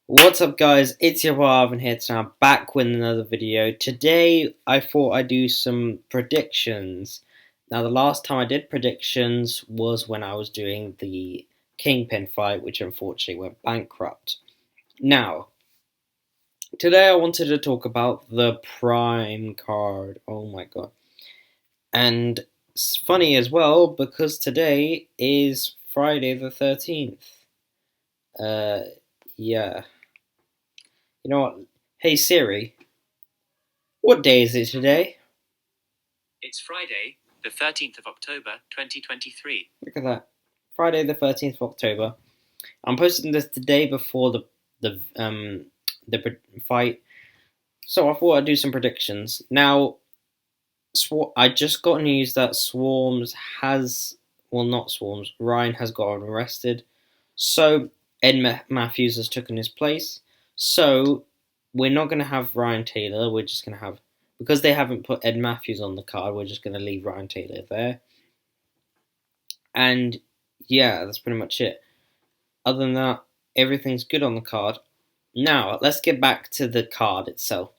What's up guys, it's your boy Arvin here, so I'm back with another video. Today I thought I'd do some predictions. Now the last time I did predictions was when I was doing the Kingpin fight, which unfortunately went bankrupt. Now, today I wanted to talk about the Prime card, oh my god. And it's funny as well because today is Friday the 13th. Uh, yeah. You know what? Hey Siri, what day is it today? It's Friday, the 13th of October, 2023. Look at that. Friday the 13th of October. I'm posting this the day before the fight. So I thought I'd do some predictions. Now, I just got news that Ryan has gotten arrested. So Ed Matthews has taken his place. So we're not going to have Ryan Taylor. We're just going to have, because they haven't put Ed Matthews on the card, we're just going to leave Ryan Taylor there. And yeah, that's pretty much it. Other than that, everything's good on the card. Now, let's get back to the card itself.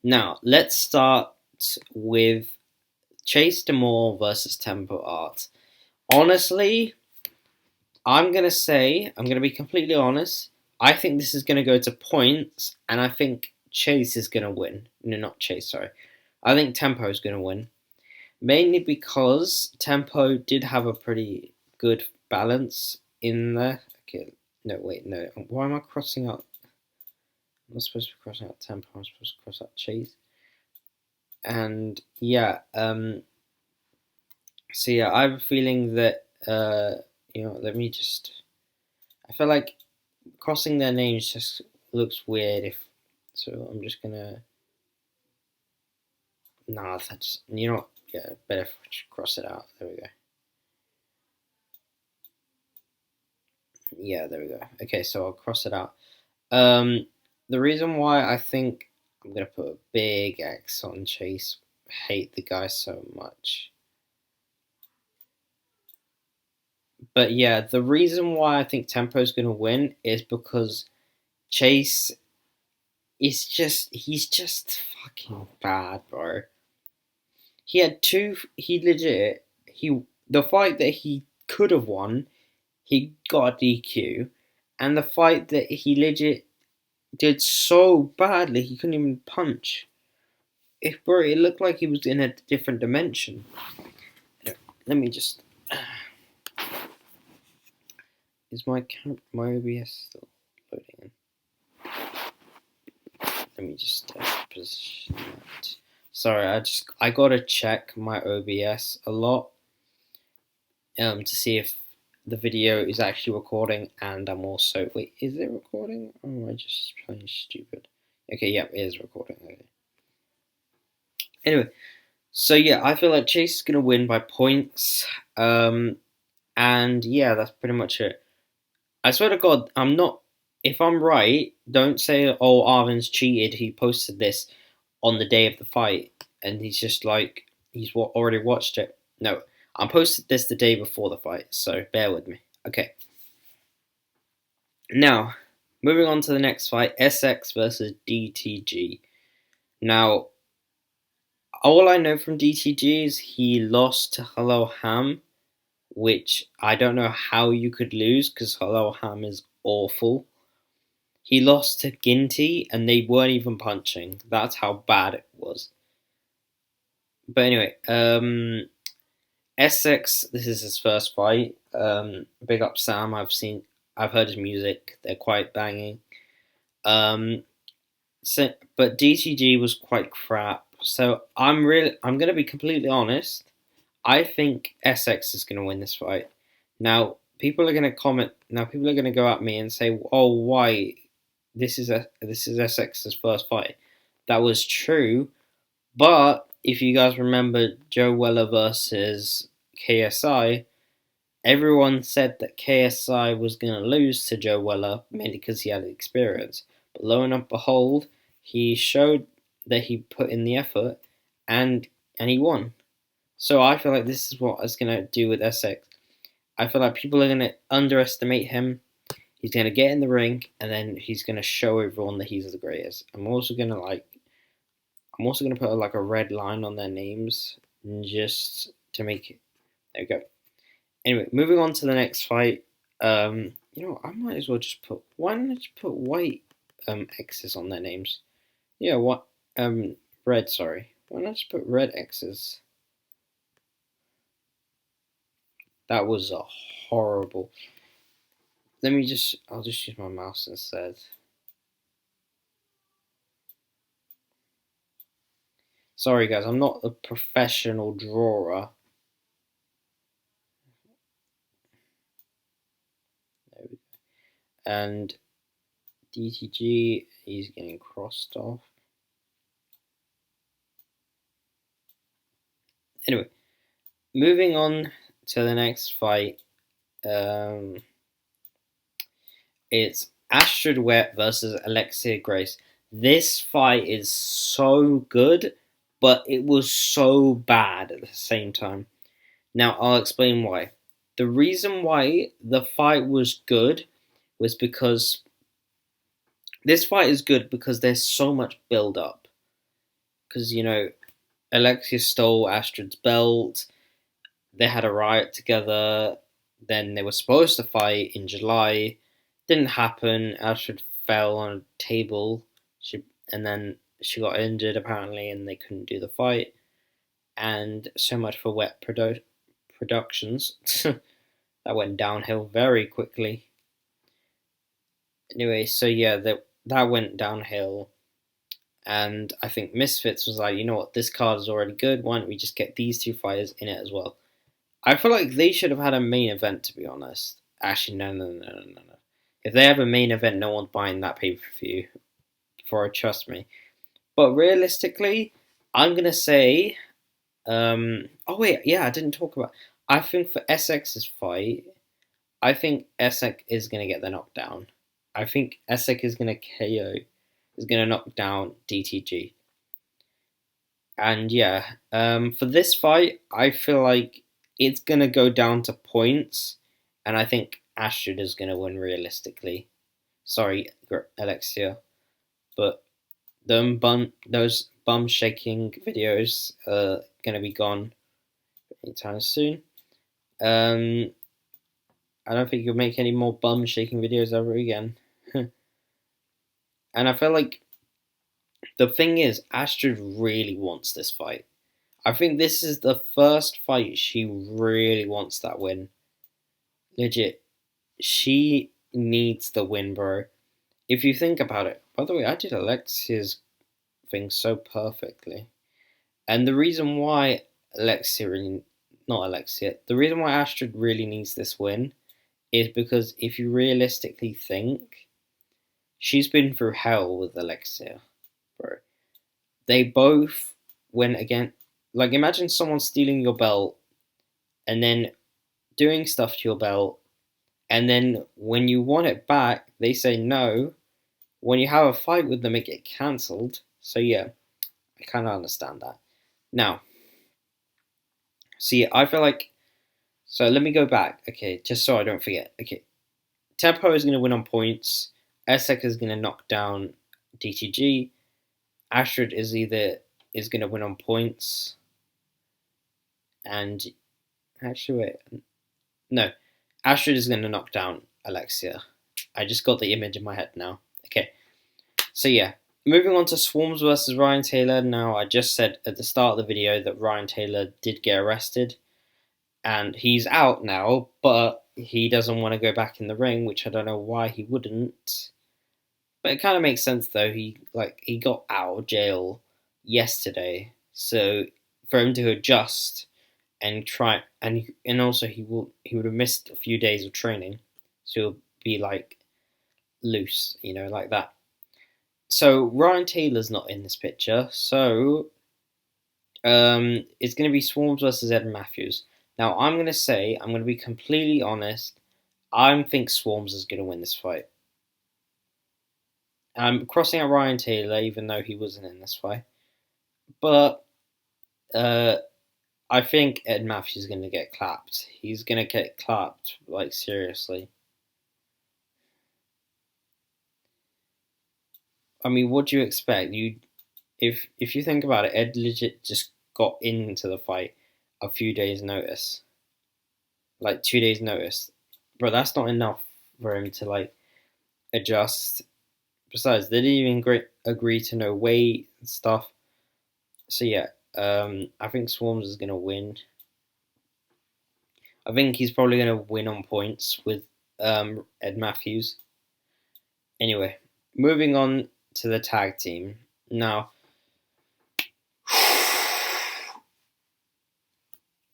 Now, let's start with Chase Demore versus Tempo Art. Honestly, I'm going to be completely honest, I think this is going to go to points, and I think Chase is going to win. No, not Chase, sorry. I think Tempo is going to win. Mainly because Tempo did have a pretty good balance in there. Okay, no, wait, no. Why am I crossing out? I'm not supposed to be crossing out Tempo, I'm supposed to cross out Chase. And yeah, so yeah, I have a feeling that, let me just. I feel like crossing their names just looks weird so I'm just gonna. Nah, that's. Yeah, better cross it out. There we go. Yeah, there we go. Okay, so I'll cross it out. The reason why I think I'm gonna put a big X on Chase, I hate the guy so much. But yeah, the reason why I think Tempo's gonna win is because Chase he's just fucking bad, bro. He had the fight that he could have won, he got a DQ, and the fight that he legit did so badly he couldn't even punch. Bro, it looked like he was in a different dimension. Let me just. Is my OBS still loading? Let me just position that. Sorry, I gotta check my OBS a lot to see if the video is actually recording, and I'm also is it recording or am I just playing stupid? Okay, yeah, it is recording. Okay. Anyway, so yeah, I feel like Chase is gonna win by points. And yeah, that's pretty much it. I swear to God, I'm not. If I'm right, don't say, "Oh, Arvin's cheated. He posted this on the day of the fight, and he's just like he's already watched it." No, I posted this the day before the fight, so bear with me. Okay. Now, moving on to the next fight, SX versus DTG. Now, all I know from DTG is he lost to Hello Ham, which I don't know how you could lose because Hello Ham is awful. He lost to Ginty and they weren't even punching. That's how bad it was. But anyway, Essex, this is his first fight. Big up Sam. I've heard his music. They're quite banging. But DTG was quite crap. So I'm gonna be completely honest. I think Essex is gonna win this fight. Now people are gonna comment. Now people are gonna go at me and say, "Oh, why? This is Essex's first fight." That was true, but if you guys remember Joe Weller versus KSI, everyone said that KSI was going to lose to Joe Weller mainly because he had experience. But lo and behold, he showed that he put in the effort and he won. So I feel like this is what I was going to do with Essex. I feel like people are going to underestimate him. He's gonna get in the ring, and then he's gonna show everyone that he's the greatest. I'm also gonna put like a red line on their names just to make it. There we go. Anyway, moving on to the next fight. I might as well just put. Why don't I just put white X's on their names? Yeah, what red? Sorry. Why not just put red X's? That was a horrible. I'll just use my mouse instead. Sorry guys, I'm not a professional drawer. There we go. And DTG, he's getting crossed off. Anyway, moving on to the next fight. It's Astrid Wet versus Alexia Grace. This fight is so good, but it was so bad at the same time. Now, I'll explain why. The reason why the fight was good was because this fight is good because there's so much build up. Because, Alexia stole Astrid's belt, they had a riot together, then they were supposed to fight in July, didn't happen, Astrid fell on a table, and then she got injured apparently, and they couldn't do the fight, and so much for Wet Productions. That went downhill very quickly. Anyway, so yeah, that went downhill, and I think Misfits was like, you know what, this card is already good, why don't we just get these two fighters in it as well? I feel like they should have had a main event, to be honest. Actually, no. If they have a main event, no one's buying that pay-per-view, trust me. But realistically, I'm going to say... oh, wait, yeah, I didn't talk about... I think for SX's fight, I think SX is going to get the knockdown. I think SX is going to KO, is going to knock down DTG. And yeah, for this fight, I feel like it's going to go down to points, and I think Astrid is going to win realistically. Sorry, Alexia, but those bum shaking videos are going to be gone anytime soon. I don't think you'll make any more bum shaking videos ever again. And I feel like the thing is, Astrid really wants this fight. I think this is the first fight she really wants that win. Legit. She needs the win, bro. If you think about it. By the way, I did Alexia's thing so perfectly. And the reason why the reason why Astrid really needs this win is because if you realistically think, she's been through hell with Alexia, bro. They both went again. Like, imagine someone stealing your belt and then doing stuff to your belt, and then when you want it back, they say no. When you have a fight with them, it gets cancelled. So yeah, I kind of understand that. Now, see, I feel like. So let me go back. Okay, just so I don't forget. Okay, Tempo is going to win on points. Essek is going to knock down DTG. Astrid is going to win on points. And actually, wait, no, Astrid is going to knock down Alexia. I just got the image in my head now. Okay, so yeah, moving on to Swarms versus Ryan Taylor. Now, I just said at the start of the video that Ryan Taylor did get arrested, and he's out now, but he doesn't want to go back in the ring, which I don't know why he wouldn't. But it kind of makes sense though. He got out of jail yesterday, so for him to adjust and try, and also he would have missed a few days of training, so he'll be like loose, like that. So Ryan Taylor's not in this picture, so it's going to be Swarms versus Ed Matthews. Now I'm going to be completely honest. I think Swarms is going to win this fight. I'm crossing out Ryan Taylor, even though he wasn't in this fight, but I think Ed Matthews is going to get clapped. He's going to get clapped, like, seriously. I mean, what do you expect? If you think about it, Ed legit just got into the fight a few days' notice, like 2 days' notice. Bro, that's not enough for him to like adjust. Besides, they didn't even agree to no weight and stuff. So yeah, I think Swarms is gonna win. I think he's probably gonna win on points with Ed Matthews. Anyway, moving on to the tag team now.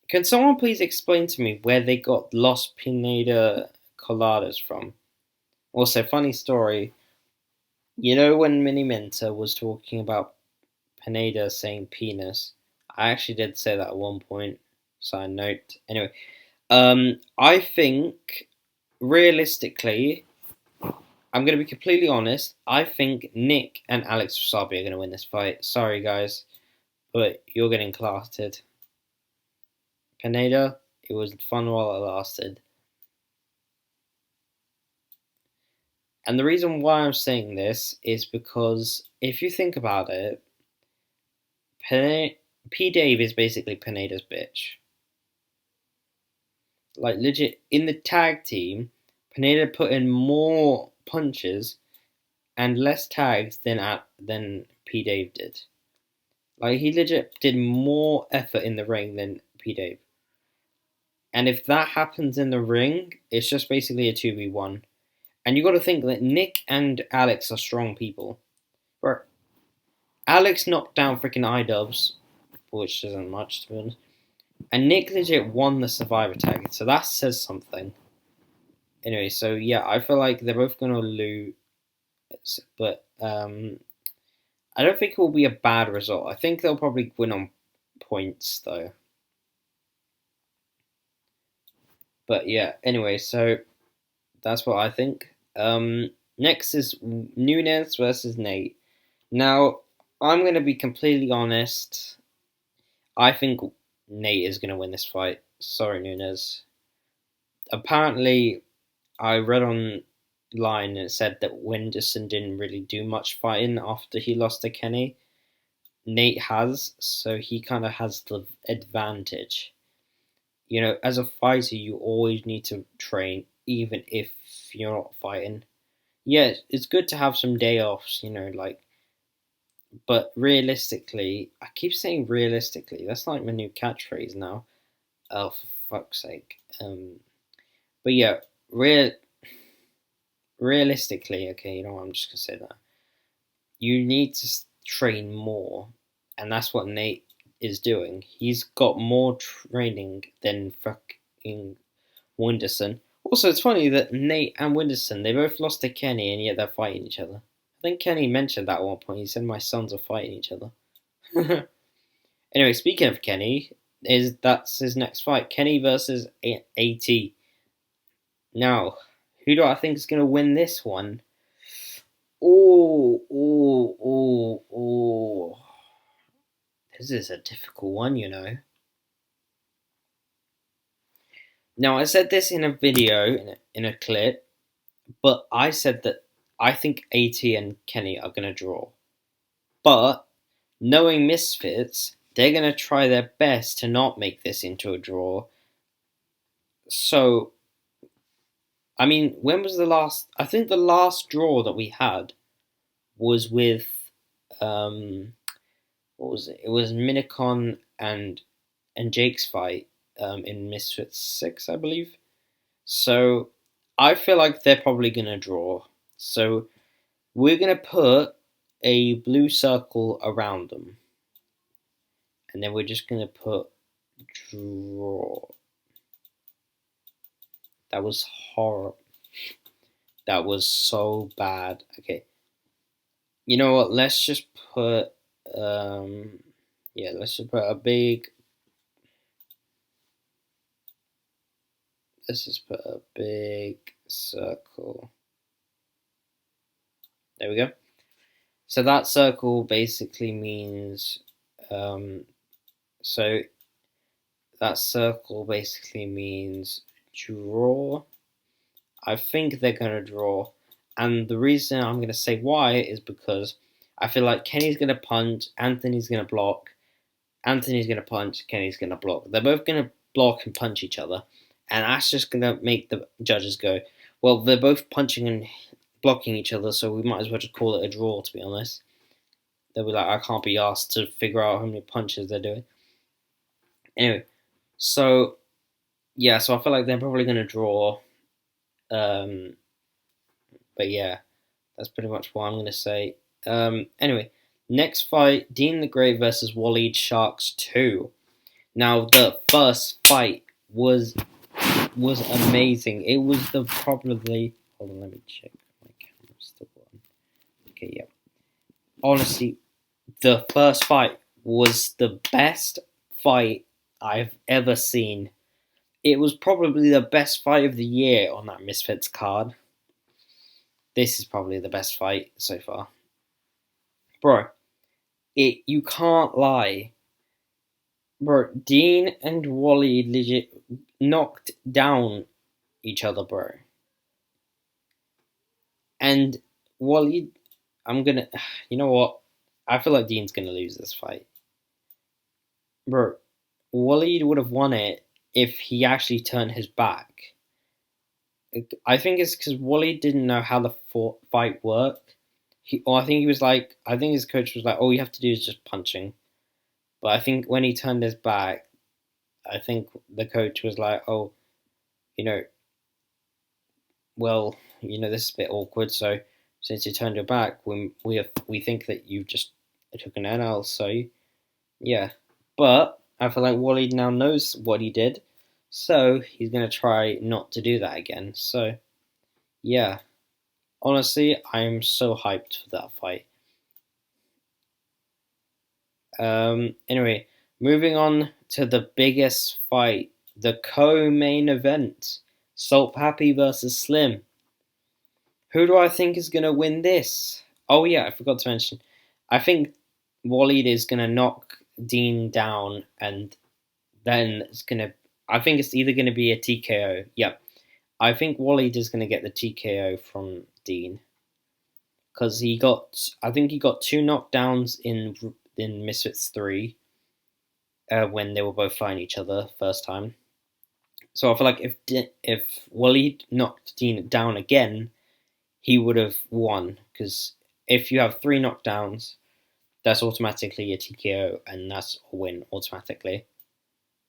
Can someone please explain to me where they got Los Pineda Coladas from? Also, funny story. You know when Mini Minter was talking about Pineda saying penis? I actually did say that at one point. Side note. Anyway, I think realistically, I'm gonna be completely honest. I think Nick and Alex Wasabi are gonna win this fight. Sorry, guys, but you're getting clasted. Pineda, it was fun while it lasted. And the reason why I'm saying this is because if you think about it, P. Dave is basically Pineda's bitch. Like legit in the tag team, Pineda put in more punches and less tags than P. Dave did. Like he legit did more effort in the ring than P. Dave. And if that happens in the ring, it's just basically a 2v1. And you got to think that Nick and Alex are strong people. Bro, Alex knocked down freaking iDubbbz, which isn't much to be honest. And Nick legit won the Survivor tag, so that says something. Anyway, so yeah, I feel like they're both gonna lose, but I don't think it will be a bad result. I think they'll probably win on points though. But yeah, anyway, so that's what I think. Next is Nunes versus Nate. Now, I'm gonna be completely honest. I think Nate is gonna win this fight. Sorry, Nunes. Apparently, I read online and it said that Wenderson didn't really do much fighting after he lost to Kenny. Nate has, so he kind of has the advantage. You know, as a fighter, you always need to train, even if you're not fighting. Yeah, it's good to have some day offs, you know, like, but realistically, I keep saying realistically, that's like my new catchphrase now. Oh, for fuck's sake. But yeah, realistically, okay, you know what, I'm just gonna say that. You need to train more, and that's what Nate is doing. He's got more training than fucking Wenderson. Also, it's funny that Nate and Wenderson, they both lost to Kenny, and yet they're fighting each other. I think Kenny mentioned that at one point. He said, "My sons are fighting each other." Anyway, speaking of Kenny, that's his next fight: Kenny versus AT. Now, who do I think is going to win this one? Oh. This is a difficult one, you know. Now, I said this in a video, in a clip, but I said that I think AT and Kenny are going to draw. But, knowing Misfits, they're going to try their best to not make this into a draw. So, I mean, when was the last... I think the last draw that we had was with... what was it? It was Minicon and Jake's fight in Misfits 6, I believe. So I feel like they're probably going to draw. So we're going to put a blue circle around them. And then we're just going to put draw. That was horrible. That was so bad. Okay. You know what? Let's just put... let's just put a big... Let's just put a big circle. There we go. So that circle basically means, so that circle basically means draw. I think they're going to draw. And the reason I'm going to say why is because I feel like Kenny's going to punch, Anthony's going to block, Anthony's going to punch, Kenny's going to block. They're both going to block and punch each other. And that's just going to make the judges go, well, they're both punching and blocking each other, so we might as well just call it a draw, to be honest. They'll be like, I can't be asked to figure out how many punches they're doing. Anyway, so yeah, so I feel like they're probably going to draw. But yeah, that's pretty much what I'm going to say. Anyway, next fight, Dean the Grey versus Waleed Sharks 2. Now, the first fight was amazing. It was the probably... Hold on, let me check my camera still on. Okay, yeah. Honestly, the first fight was the best fight I've ever seen. It was probably the best fight of the year on that Misfits card. This is probably the best fight so far. Bro, you can't lie. Bro, Dean and Wally legit knocked down each other, bro. And Wally, you know what? I feel like Dean's gonna lose this fight. Bro, Wally would have won it if he actually turned his back. I think it's because Wally didn't know how the fight worked. I think his coach was like, all you have to do is just punching. But I think when he turned his back, I think the coach was like, oh, you know, well, this is a bit awkward. So since you turned your back, we think that you just took an NL. So yeah, but I feel like Wally now knows what he did, so he's gonna try not to do that again. So yeah, honestly, I'm so hyped for that fight. Anyway, moving on to the biggest fight, the co-main event, Salt Pappy versus Slim. Who do I think is gonna win this? Oh yeah, I forgot to mention. I think Waleed is gonna knock Dean down, and then I think it's either gonna be a TKO. Yep, I think Waleed is gonna get the TKO from Dean because I think he got 2 knockdowns in Misfits 3 when they were both fighting each other first time. So I feel like if Waleed knocked Dean down again, he would have won, because if you have 3 knockdowns, that's automatically a TKO, and that's a win automatically.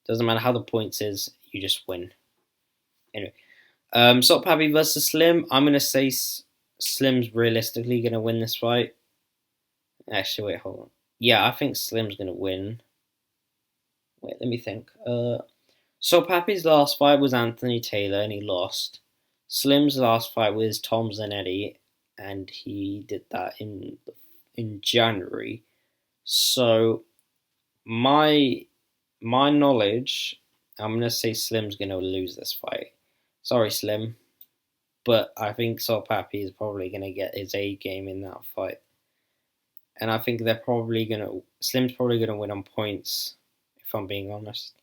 Doesn't matter how the points is, you just win. Anyway, Salt Pappy versus Slim. I'm gonna say Slim's realistically gonna win this fight. Actually, wait, hold on. Yeah, I think Slim's gonna win. Wait, let me think. Salt Pappy's last fight was Anthony Taylor, and he lost. Slim's last fight was Tom Zanetti, and he did that in January. So my knowledge, I'm gonna say Slim's gonna lose this fight. Sorry, Slim, but I think Salt Pappy is probably gonna get his A game in that fight, and I think Slim's probably gonna win on points. If I'm being honest,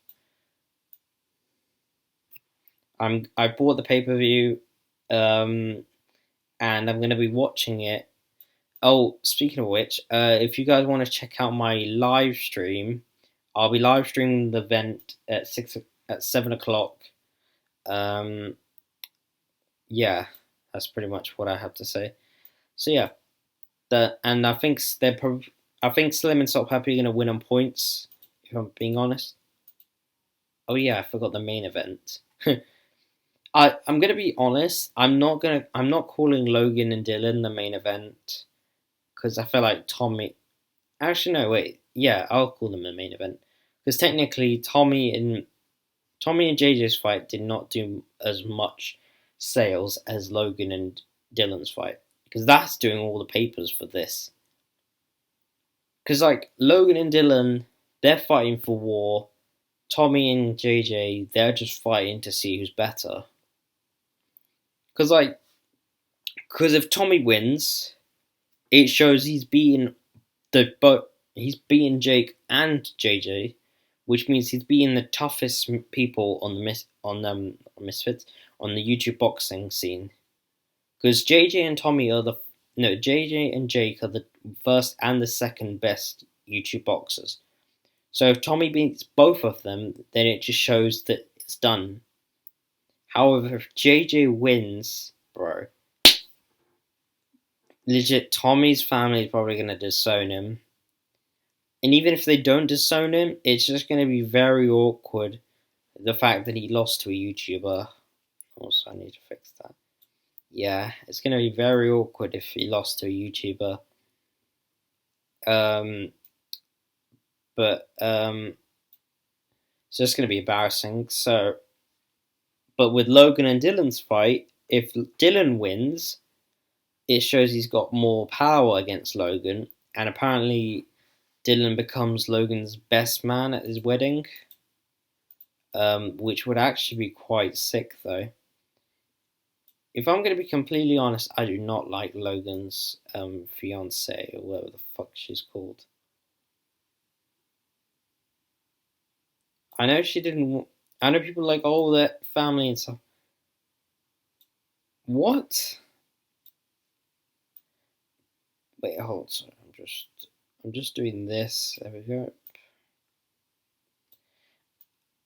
I bought the pay-per-view, and I'm gonna be watching it. Oh, speaking of which, if you guys want to check out my live stream, I'll be live streaming the event at 7 o'clock. Yeah, that's pretty much what I have to say. So yeah, and I think I think Slim and Salt Pappy are gonna win on points. If I'm being honest. Oh yeah, I forgot the main event. I'm gonna be honest. I'm not calling Logan and Dylan the main event because I feel like Tommy. Actually, no, wait. Yeah, I'll call them the main event because technically Tommy and JJ's fight did not do as much sales as Logan and Dylan's fight, because that's doing all the papers for this. Because like Logan and Dylan, they're fighting for war. Tommy and JJ, they're just fighting to see who's better. Because if Tommy wins, it shows he's beaten Jake and JJ, which means he's beaten the toughest people on the Misfits on the YouTube boxing scene. because JJ and Tommy are the no JJ and Jake are the first and the second best YouTube boxers. So if Tommy beats both of them, then it just shows that it's done. However, if JJ wins, bro, legit, Tommy's family is probably gonna disown him. And even if they don't disown him, it's just gonna be very awkward. The fact that he lost to a YouTuber. Also, I need to fix that. Yeah, it's gonna be very awkward if he lost to a YouTuber. But it's just gonna be embarrassing. So, but with Logan and Dylan's fight, if Dylan wins, it shows he's got more power against Logan, and apparently Dylan becomes Logan's best man at his wedding, which would actually be quite sick, though. If I'm going to be completely honest, I do not like Logan's fiance, or whatever the fuck she's called. I know she didn't. I know people like, oh, their family and stuff. What? Wait, hold on. I'm just doing this. There we go.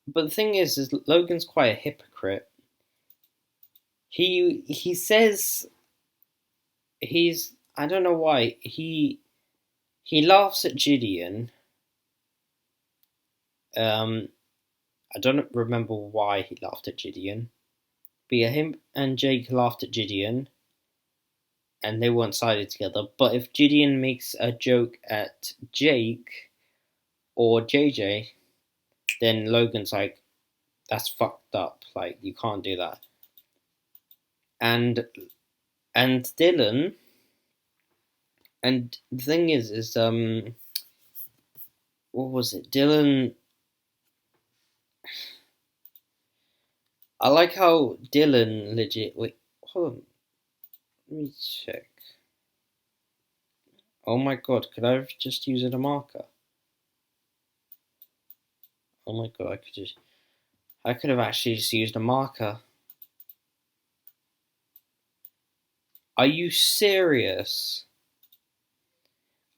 But the thing is Logan's quite a hypocrite. He says he's, I don't know why he laughs at Gideon. I don't remember why he laughed at Gideon. But yeah, him and Jake laughed at Gideon, and they weren't sided together. But if Gideon makes a joke at Jake or JJ, then Logan's like, that's fucked up. Like, you can't do that. And Dylan, and the thing is what was it? Dylan. I like how Dylan legit. Wait, hold on. Let me check. Oh my god, could I have just used a marker? Oh my god, I could have actually just used a marker. Are you serious?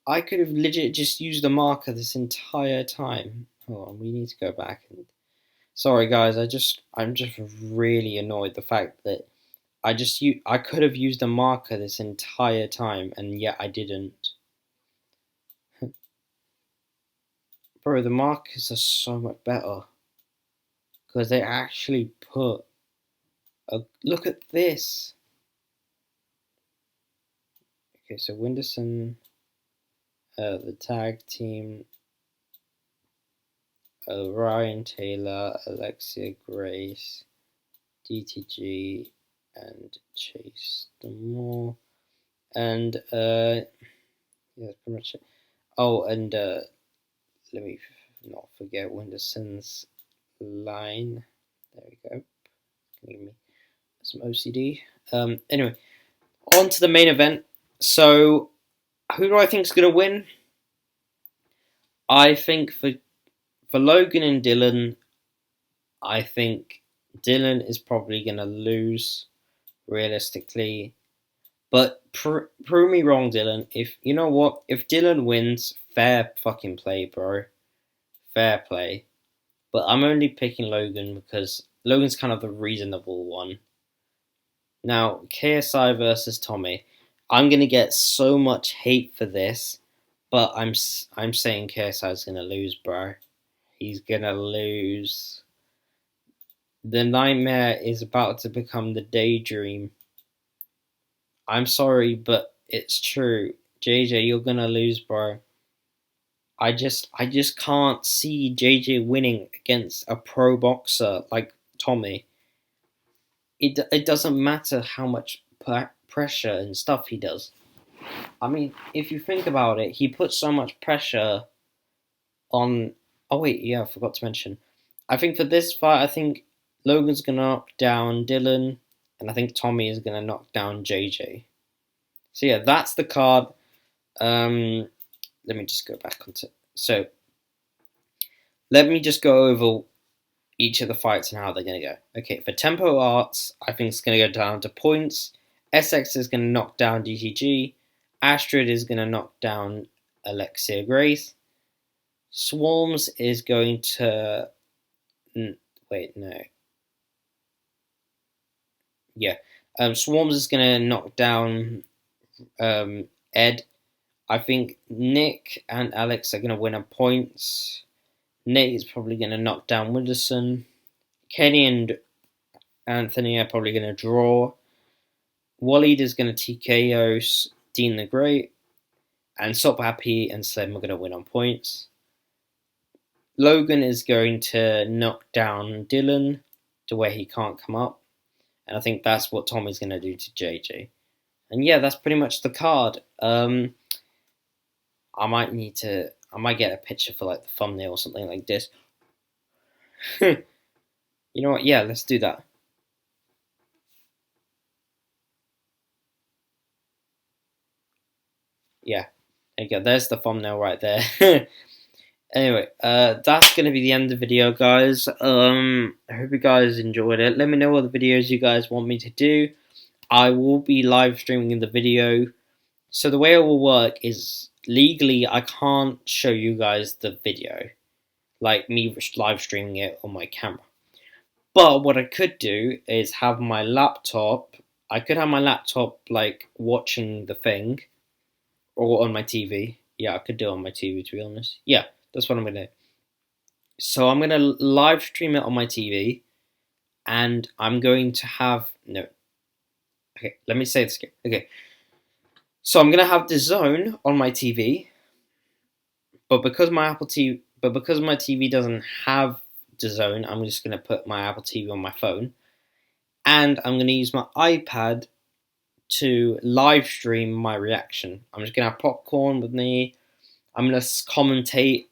I could have legit just used a marker this entire time. Hold on, we need to go back and. Sorry guys, I'm just really annoyed the fact that I could have used a marker this entire time and yet I didn't. Bro, the markers are so much better because they actually put a look at this. Okay, so Winderson, the tag team, Ryan Taylor, Alexia Grace, DTG, and Chase Demore, and yeah, that's pretty much it. Oh, and let me not forget Winderson's line. There we go. Give me some OCD. Anyway, on to the main event. So, who do I think is going to win? I think for Logan and Dylan, I think Dylan is probably going to lose, realistically. But prove me wrong, Dylan. If you know what, if Dylan wins, fair fucking play, bro. Fair play. But I'm only picking Logan because Logan's kind of the reasonable one. Now, KSI versus Tommy. I'm gonna get so much hate for this, but I'm saying KSI's gonna lose, bro. He's gonna lose. The nightmare is about to become the daydream. I'm sorry, but it's true. JJ, you're gonna lose, bro. I just can't see JJ winning against a pro boxer like Tommy. It doesn't matter how much pressure and stuff he does. I mean, if you think about it, he puts so much pressure on. Oh wait, yeah, I forgot to mention. I think for this fight, I think Logan's gonna knock down Dylan, and I think Tommy is gonna knock down JJ. So yeah, that's the card. Let me just go back onto. So let me just go over each of the fights and how they're going to go. Okay, for Tempo Arts, I think it's going to go down to points, SX is going to knock down DTG. Astrid is going to knock down Alexia Grace. Swarms is going to... Wait, no. Yeah. Swarms is going to knock down Ed. I think Nick and Alex are going to win on points. Nate is probably going to knock down Widdowson. Kenny and Anthony are probably going to draw. Waleed is going to TKO Dean the Great. And Sop Happy and Slim are going to win on points. Logan is going to knock down Dylan to where he can't come up. And I think that's what Tommy's going to do to JJ. And yeah, that's pretty much the card. I might get a picture for like the thumbnail or something like this. You know what? Yeah, let's do that. Yeah, there you go. There's the thumbnail right there. Anyway, that's gonna be the end of the video, guys. I hope you guys enjoyed it. Let me know what the videos you guys want me to do. I will be live streaming the video. So the way it will work is legally I can't show you guys the video, like me live streaming it on my camera. But what I could do is have my laptop. I could have my laptop like watching the thing, or on my TV. Yeah, I could do it on my TV, to be honest. Yeah, that's what I'm gonna do. So I'm gonna live stream it on my TV, and I'm going to have no. Okay, let me say this again. Okay, so I'm gonna have the Zone on my TV, but because my TV doesn't have the Zone, I'm just gonna put my Apple TV on my phone, and I'm gonna use my iPad to live stream my reaction. I'm just gonna have popcorn with me. I'm gonna commentate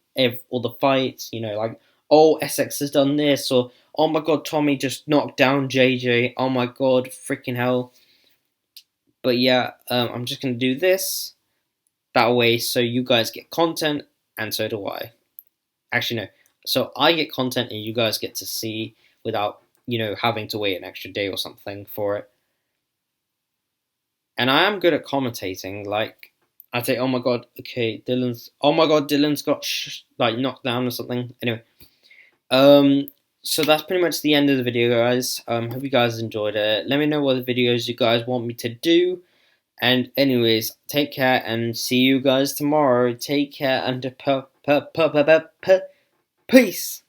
all the fights. You know, like, oh, SX has done this, or oh my god, Tommy just knocked down JJ. Oh my god, freaking hell. But yeah, I'm just gonna do this that way, so you guys get content, and so do I. Actually, no. So I get content, and you guys get to see without, you know, having to wait an extra day or something for it. And I am good at commentating. Like, I'd say, oh my god, okay, Dylan's got like knocked down or something. Anyway, so that's pretty much the end of the video, guys. Hope you guys enjoyed it. Let me know what the videos you guys want me to do. And anyways, take care and see you guys tomorrow. Take care and peace.